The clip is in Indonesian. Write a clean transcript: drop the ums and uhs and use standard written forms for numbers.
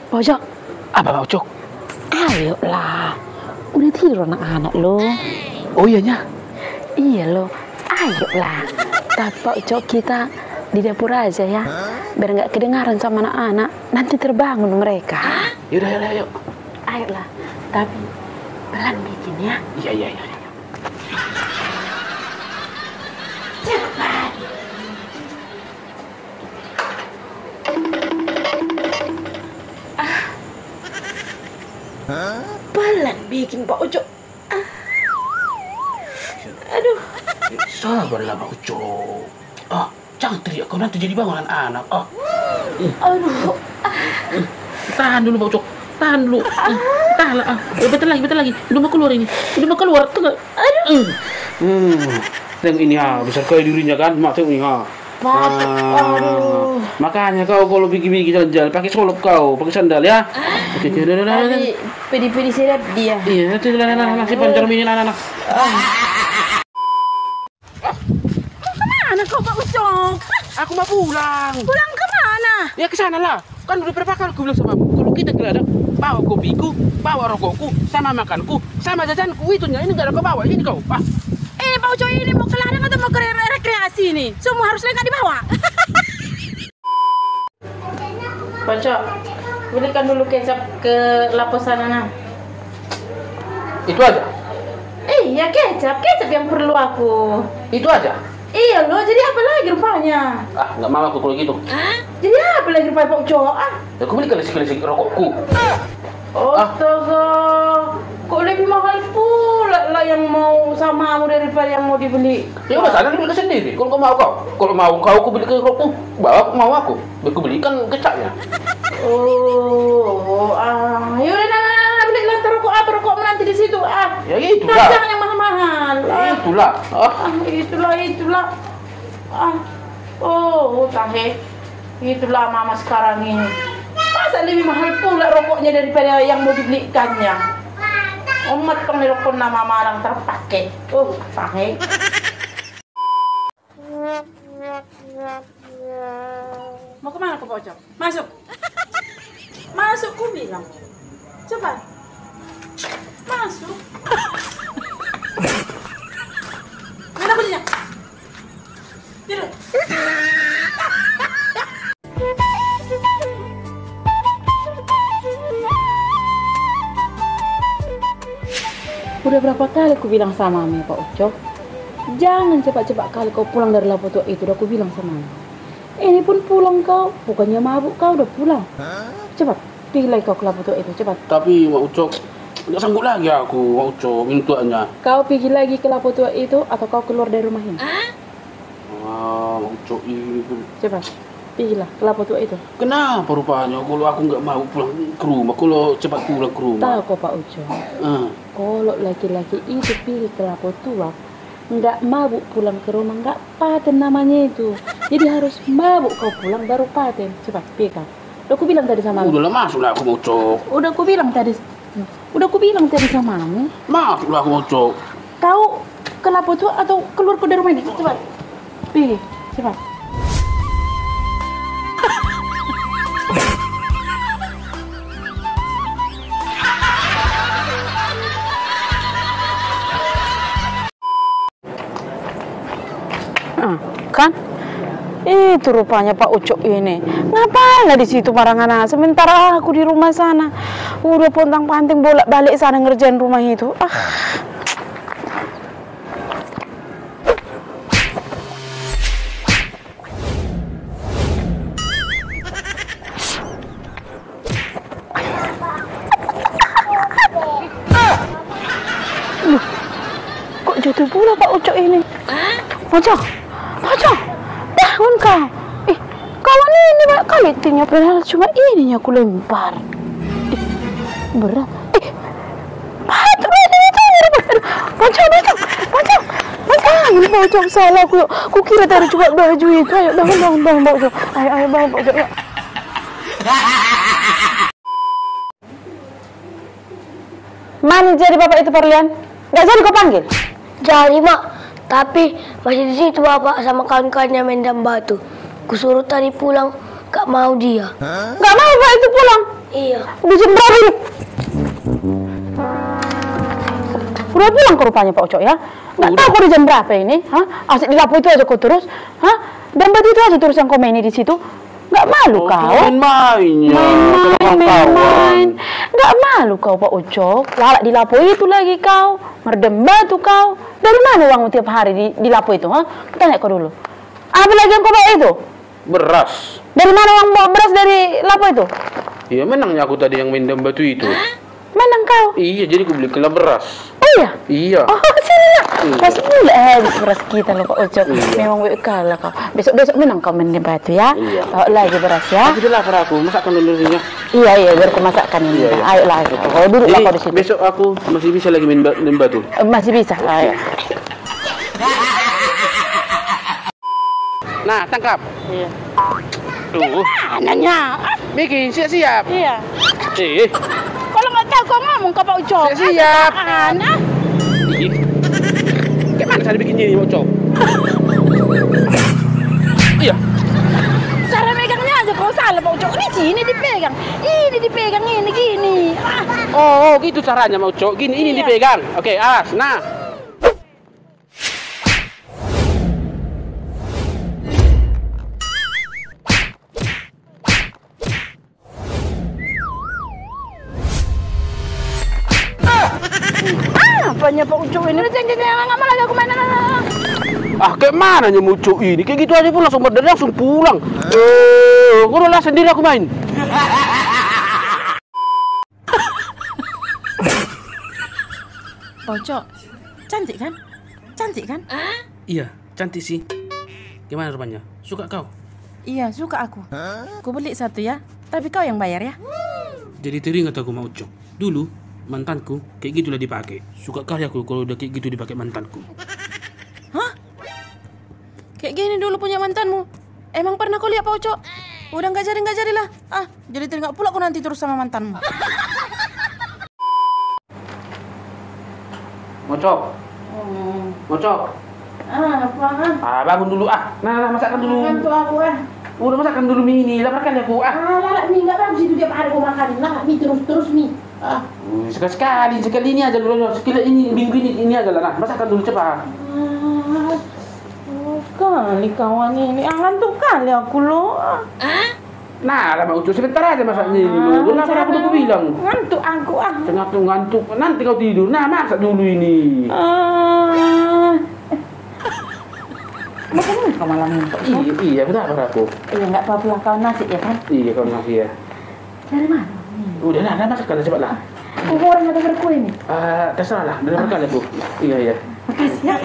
Pojok, Apa Pak Ucok? ayolah. Udah tidur anak-anak lo. Oh iyanya. Iya lo, ayolah. Tapi Pak Ucok kita di dapur aja ya. Biar nggak kedengaran sama anak-anak. Nanti terbangun mereka. Yaudah, yuk. Ayolah, tapi pelan bikin ya. Iya. Cepat. Pelan bikin Pak Ucok. Aduh. Sabarlah Pak Ucok. Jangan teriak kau nanti jadi bangunan anak. Aduh. Tahan dulu Pak Ucok. Tahan dulu. Tahanlah. Bentar lagi. Udah mau keluar ini. Tengok. Aduh. Tengok ini besar kali dirinya kan. Mak tengok ini Aduh. Makanya kau kalau pergi jalan pakai solop kau, pakai sandal ya. Oke, Tapi pedi-pedi sedap dia. Iya, itu si pancar mini anak. Kemana kau Pak Ucok? Aku mau pulang. Pulang kemana? Ya ke sana lah. Kan udah berapa kali aku bilang sama kamu, kalau kita geladang, bawa kopiku, bawa rokokku, sama makanku, sama jajanku itu ini nggak ada kau bawa ini kau. Pak Ucok ini mau ke ladang atau mau ke rekreasi nih? Semua harus lengkap dibawa. Pak Ucok, belikan dulu kecap ke lapos sana nah. Itu aja. Iya kecap yang perlu aku. Itu aja. Iya loh, jadi apa lagi rupanya? Nggak mau aku kalau gitu. Jadi apa lagi rupanya Pak Ucok? Ya aku beli kalisi rokokku. Astaga, kok lebih mahal pula lah yang mau samamu daripada yang mau dibeli. Ya udah sana dibeli sendiri. Kalau mau kau aku beli ke rokokku, bawa mau aku belikan kecapnya. Yaudah nah, beli lantai rokok menanti di situ Ya itulah. Jangan yang mahal-mahal. Itulah. Itulah. Tahe. Itulah mama sekarang ini. Masa lebih mahal pula rokoknya daripada yang mau dibelikannya. Umat pengerokok nama marang terpakai. Tahe. Mau kemana Pak Ucok? Masuk ku bilang. Coba. Masuk. Mana kuncinya? Tidur. Udah berapa kali aku bilang sama Mami Pak Ucok, jangan cepat-cepat kali kau pulang dari lapor tua itu. Udah aku bilang sama Mami. Ini pun pulang kau, bukannya mabuk kau udah pulang. Cepat, pergi lagi kau ke lapor tua itu, cepat. Tapi Mak Ucok, nggak sanggup lagi aku Mak Ucok, mintuannya. Kau pergi lagi ke lapor tua itu atau kau keluar dari rumah ini? Mak Ucok ini pun. Cepat, pergilah ke lapor tua itu. Kenapa rupanya kalau aku nggak mau pulang ke rumah, kalau cepat pulang ke rumah? Tahu kau Pak Ucok, kalau laki-laki itu pergi ke lapor tua, nggak mabuk pulang ke rumah, nggak paten namanya itu. Jadi harus mabuk kau pulang baru paten. Cepat, pergi kau. Udah aku bilang tadi sama Udahlah masuklah aku Mak Ucok. Udah aku bilang tadi sama Mami. Masuklah aku Mak Ucok. Kau ke lapor tua atau keluar dari rumah ini? Cepat. Pergi, cepat. Kan? Itu rupanya Pak Ucok ini. Ngapain lah di situ marangan sementara aku di rumah sana. Udah pontang-panting bolak-balik sana ngerjain rumah itu. Kok jatuh pula Pak Ucok ini? Pojok, bangun kau. Kawan ini banyak kali tinggal padahal cuma ininya aku lempar. Berat. Pojok ini Pojok salah aku kira tadi cuma baju itu. Ayo bangun Pojok. Ayo bangun Pojok. Mana jadi bapak itu Parlian? Gak jadi kau panggil? Jadi mak, tapi masih di situ bapak sama kawan-kawannya main dalam batu. Kusuruh tadi pulang, gak mau dia. Gak mau pak itu pulang. Iya. Udah jam berapa ini? Udah pulang ke rupanya Pak Ucok ya? Nggak tahu kok udah jam berapa ini? Hah? Asik di lapo itu aja kau terus? Hah? Dan batu itu aja terus yang kau maini di situ? Nggak malu kau? Main-mainnya. Main. Nggak malu kau Pak Ucok? Lalak di lapo itu lagi kau. Merdem batu kau. Dari mana uangmu tiap hari di lapo itu? Hah? Tanya kau dulu. Apa lagi yang kau bawa itu? Beras. Dari mana uang bawa beras dari lapo itu? Iya, menangnya aku tadi yang main dalam batu itu. Menang kau? Iya, jadi aku beli kela beras. Oh iya? Iya. Oh, sini ya. Iya. Masih mulai habis beras kita loh Pak Ucok. Iya. Memang kalah kau. Besok menang kau main di batu ya. Iya. Bawa lagi beras ya. Aku lapar aku, masakkan dulu ini. Iya, biar aku masakkan ini. Iya, iya. Ayolah, kau duduk lah Jadi kau di situ. besok aku masih bisa lagi main batu. Masih bisa. Ayo. Nah, tangkap. Iya. Tuh. Nanya. Miki, siap-siap. Iya. Eh, Kalau nggak tahu kau ngomong ke Pak Ucok. siap. Ana. Ih. Gimana cara bikinnya ini, Bocok? Iya. Cara megangnya aja kau salah Pak Ucok. Di sini dipegang. Ini dipegang ini gini. Oh, gitu caranya, Bocok. Gini, ini Iya. dipegang. Oke, awas. Nah. Apanya Pak Ucok ini? Nggak mau lagi aku main. Ah, kayak mana Bocok ini? Kayak gitu aja pun langsung berdiri, langsung pulang. Gue udah sendiri aku main. Pak Ucok, cantik kan? Cantik kan? Iya, cantik sih. Gimana rupanya? Suka kau? Iya, suka aku. Aku beli satu ya, tapi kau yang bayar ya. Jadi teringat aku mau Ucok. Dulu mantanku kayak gitulah dipakai. Suka kali aku kalau udah kayak gitu dipakai mantanku. Hah? Kayak gini dulu punya mantanmu. Emang pernah kau lihat Pak Ucok? Udah nggak jadilah. Ah, jadi teringat pula aku nanti terus sama mantanmu. Mocok. Mocok. Apaan? Bangun dulu Nah, masakkan dulu. Ngantuk aku Udah masakkan dulu mie ini, lapar kali aku Lalak mie nggak bagus itu tiap hari kau makan. Lalak mie terus mie. Sekali ini aja dulu. Sekali ini, minggu ini aja lah. Nah, masakkan dulu cepat. Kali kawan ini, ngantuk kali aku loh. Nah, lama Ucok sebentar aja masaknya ini dulu. Udah lapar aku bilang. Ngantuk aku Ngantuk. Nanti kau tidur. Nah, masak dulu ini. Makan kau malam ini? Iya, benar aku. Iya nggak apa-apa kau nasi ya kan? Iya, kau ngasih ya. Dari mana? Udah lah, masakkan cepat lah. Orang ada berkue ini. Terserah lah, udah lapar kali aku. Iya. Makasih ya.